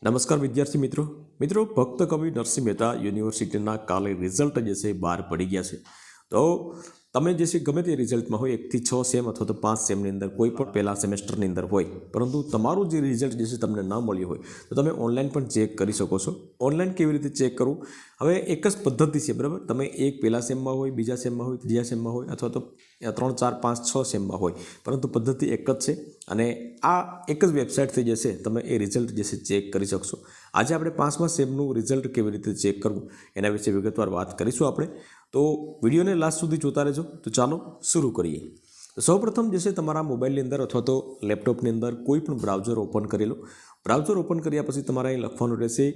નમસ્કાર વિદ્યાર્થી મિત્રો ભક્ત કવિ નરસિંહ મહેતા યુનિવર્સિટીના કાલે રિઝલ્ટ જે છે બહાર પડી ગયા છે। તો તમે જે છે ગમે તે રિઝલ્ટમાં હોય 1 થી 6 સેમ અથવા તો 5 સેમની અંદર કોઈ પણ પહેલા સેમેસ્ટરની અંદર હોય, પરંતુ તમારું જે રિઝલ્ટ જે છે તમને ન મળ્યું હોય તો તમે ઓનલાઈન પણ ચેક કરી શકો છો। ઓનલાઈન કેવી રીતે ચેક કરવું? હવે એક જ પદ્ધતિ છે, બરાબર। તમે એક પહેલા સેમમાં હોય, બીજા સેમમાં હોય, ત્રીજા સેમમાં હોય અથવા તો 3, 4, 5, 6 સેમમાં હોય, પરંતુ પદ્ધતિ એક જ છે અને આ એક જ વેબસાઇટથી જે છે તમે એ રિઝલ્ટ જે છે ચેક કરી શકશો। આજે આપણે 5મા સેમનું રિઝલ્ટ કેવી રીતે ચેક કરવું એના વિશે વિગતવાર વાત કરીશું આપણે। તો વિડીયોને લાસ્ટ સુધી જોતા રહેજો। તો ચાલો શરૂ કરીએ। તો સૌપ્રથમ જે છે તમારા મોબાઈલની અંદર અથવા તો લેપટોપની અંદર કોઈ પણ બ્રાઉઝર ઓપન કરી લો। બ્રાઉઝર ઓપન કર્યા પછી તમારે અહીં લખવાનું રહેશે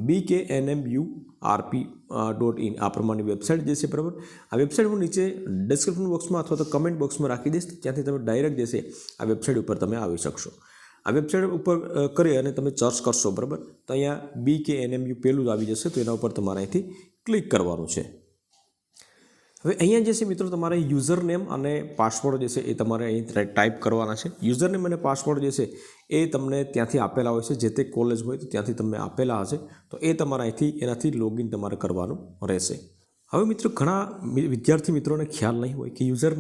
bknmurp.in આ પ્રમાણની વેબસાઇટ જે છે, બરાબર। આ વેબસાઇટ હું નીચે ડિસ્ક્રિપ્શન બોક્સમાં અથવા તો કમેન્ટ બોક્સમાં રાખી દઈશ, ત્યાંથી તમે ડાયરેક્ટ જે છે આ વેબસાઇટ ઉપર તમે આવી શકશો। આ વેબસાઇટ ઉપર કરી અને તમે સર્ચ કરશો, બરાબર, તો અહીંયા bknmu પેલું જ આવી જશે, તો એના ઉપર તમારે અહીંથી ક્લિક કરવાનું છે। હવે અહીંયા જે છે મિત્રો તમારે યુઝર નેમ અને પાસવર્ડ જે છે એ તમારે અહીં ટાઈપ કરવાના છે। યુઝર નેમ અને પાસવર્ડ જે છે એ તમને ત્યાંથી આપેલા હોય છે, જે તે કોલેજ હોય તો ત્યાંથી તમને આપેલા હશે, તો એ તમારે અહીંથી એનાથી લોગિન તમારે કરવાનું રહેશે। હવે મિત્રો ઘણા વિદ્યાર્થી મિત્રોને ખ્યાલ નહીં હોય કે યુઝર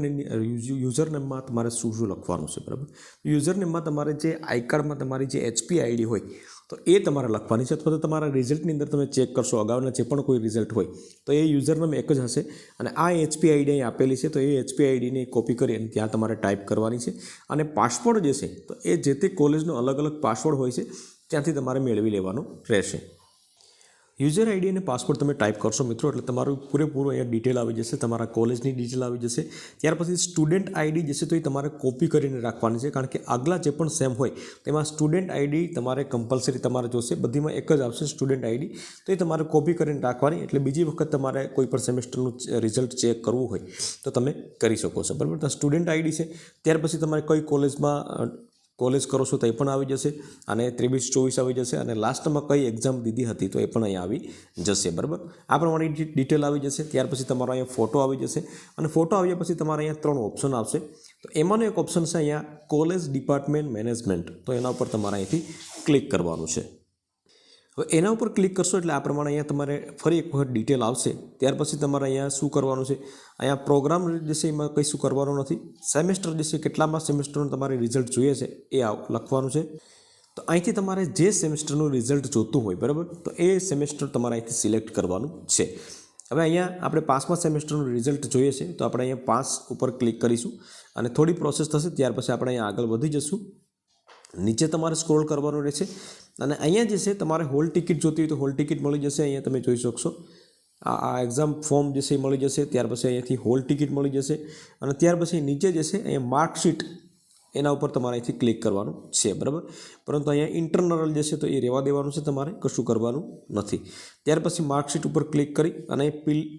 નેમમાં તમારે શું લખવાનું છે, બરાબર। યુઝર નેમમાં તમારે જે આઈ કાર્ડમાં તમારી જે HP ID હોય તો એ તમારે લખવાની છે, અથવા તો તમારા રિઝલ્ટની અંદર તમે ચેક કરશો અગાઉના જે પણ કોઈ રિઝલ્ટ હોય તો એ યુઝર નેમ એક જ હશે અને આ HP ID અહીં આપેલી છે, તો એ HP IDની કોપી કરી અને ત્યાં તમારે ટાઈપ કરવાની છે। અને પાસવર્ડ જે છે તો એ જે તે કોલેજનો અલગ અલગ પાસવર્ડ હોય છે, ત્યાંથી તમારે મેળવી લેવાનો રહેશે। યુઝર ID અને પાસવર્ડ તમે ટાઈપ કરશો મિત્રો એટલે તમારું પૂરેપૂરું અહીંયા ડિટેલ આવી જશે, તમારા કોલેજની ડિટેલ આવી જશે। ત્યાર પછી સ્ટુડન્ટ ID જે છે તો એ તમારે કોપી કરીને રાખવાની છે, કારણ કે આગલા જે પણ સેમ હોય તેમાં સ્ટુડન્ટ ID તમારે કમ્પલસરી તમારે જોશે, બધીમાં એક જ આવશે સ્ટુડન્ટ ID, તો એ તમારે કોપી કરીને રાખવાની, એટલે બીજી વખત તમારે કોઈ પણ સેમેસ્ટરનું રિઝલ્ટ ચેક કરવું હોય તો તમે કરી શકો છો, બરાબર। તો સ્ટુડન્ટ ID છે, ત્યાર પછી તમારે કઈ કોલેજ કરો છો તો એ પણ આવી જશે, અને 23-24 આવી જશે, અને લાસ્ટમાં કઈ એક્ઝામ દીધી હતી તો એ પણ અહીંયા આવી જશે, બરાબર। આ પ્રમાણે ડિટેલ આવી જશે। ત્યાર પછી તમારો અહીંયા ફોટો આવી જશે, અને ફોટો આવ્યા પછી તમારે અહીંયા 3 ઓપ્શન આવશે, તો એમાંનો એક ઓપ્શન છે અહીંયા કોલેજ ડિપાર્ટમેન્ટ મેનેજમેન્ટ, તો એના ઉપર તમારે અહીંથી ક્લિક કરવાનું છે। હવે એના ઉપર ક્લિક કરશો એટલે આ પ્રમાણે અહીંયા તમારે ફરી એક વખત ડિટેલ આવશે। ત્યાર પછી તમારે અહીંયા શું કરવાનું છે, અહીંયા પ્રોગ્રામ જે છે એમાં કંઈ શું કરવાનું નથી, સેમેસ્ટર જે છે કેટલામાં સેમેસ્ટરનું તમારે રિઝલ્ટ જોઈએ છે એ લખવાનું છે। તો અહીંથી તમારે જે સેમેસ્ટરનું રિઝલ્ટ જોતું હોય, બરાબર, તો એ સેમેસ્ટર તમારે અહીંથી સિલેક્ટ કરવાનું છે। હવે અહીંયા આપણે 5મા સેમેસ્ટરનું રિઝલ્ટ જોઈએ છે, તો આપણે અહીંયા 5 ઉપર ક્લિક કરીશું અને થોડી પ્રોસેસ થશે, ત્યાર પછી આપણે અહીંયા આગળ વધી જશું। નીચે તમારે સ્ક્રોલ કરવાનું રહેશે અને અહીંયા જે છે તમારે હોલ ટિકિટ જોતી હોય તો હોલ ટિકિટ મળી જશે, અહીંયા તમે જોઈ શકશો। આ એક્ઝામ ફોર્મ જે છે એ મળી જશે, ત્યાર પછી અહીંયાથી હોલ ટિકિટ મળી જશે, અને ત્યાર પછી નીચે જે છે અહીંયા માર્કશીટ, એના ઉપર તમારે અહીંથી ક્લિક કરવાનું છે, બરાબર। પરંતુ અહીંયા ઇન્ટરનલ જે છે તો એ રહેવા દેવાનું છે, તમારે કશું કરવાનું નથી। ત્યાર પછી માર્કશીટ ઉપર ક્લિક કરી અને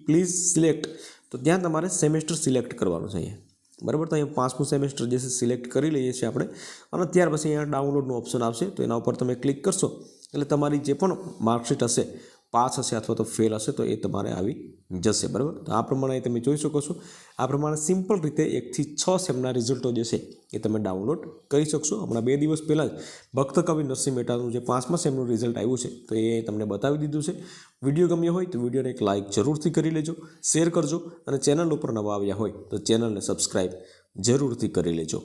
પ્લીઝ સિલેક્ટ, તો ત્યાં તમારે સેમેસ્ટર સિલેક્ટ કરવાનું છે અહીંયા, બરાબર। તો અહીંયા 5મું સેમેસ્ટર જે છે સિલેક્ટ કરી લઈએ છીએ આપણે, અને ત્યાર પછી અહીંયા ડાઉનલોડનું ઓપ્શન આવશે, તો એના ઉપર તમે ક્લિક કરશો એટલે તમારી જે પણ માર્કશીટ હશે, પાસ હશે અથવા તો ફેલ હશે તો એ તમારે આવી જશે, બરાબર। તો આ પ્રમાણે તમે જોઈ શકો છો, આ પ્રમાણે સિમ્પલ રીતે 1 થી 6 સેમના રિઝલ્ટો જે છે એ તમે ડાઉનલોડ કરી શકશો। હમણાં 2 દિવસ પહેલાં જ ભક્ત કવિ નરસિંહ મહેતાનું જે 5મા સેમનું રિઝલ્ટ આવ્યું છે તો એ તમને બતાવી દીધું છે। વિડીયો ગમ્યો હોય તો વિડીયોને એક લાઇક જરૂરથી કરી લેજો, શેર કરજો, અને ચેનલ ઉપર નવા આવ્યા હોય તો ચેનલને સબસ્ક્રાઈબ જરૂરથી કરી લેજો।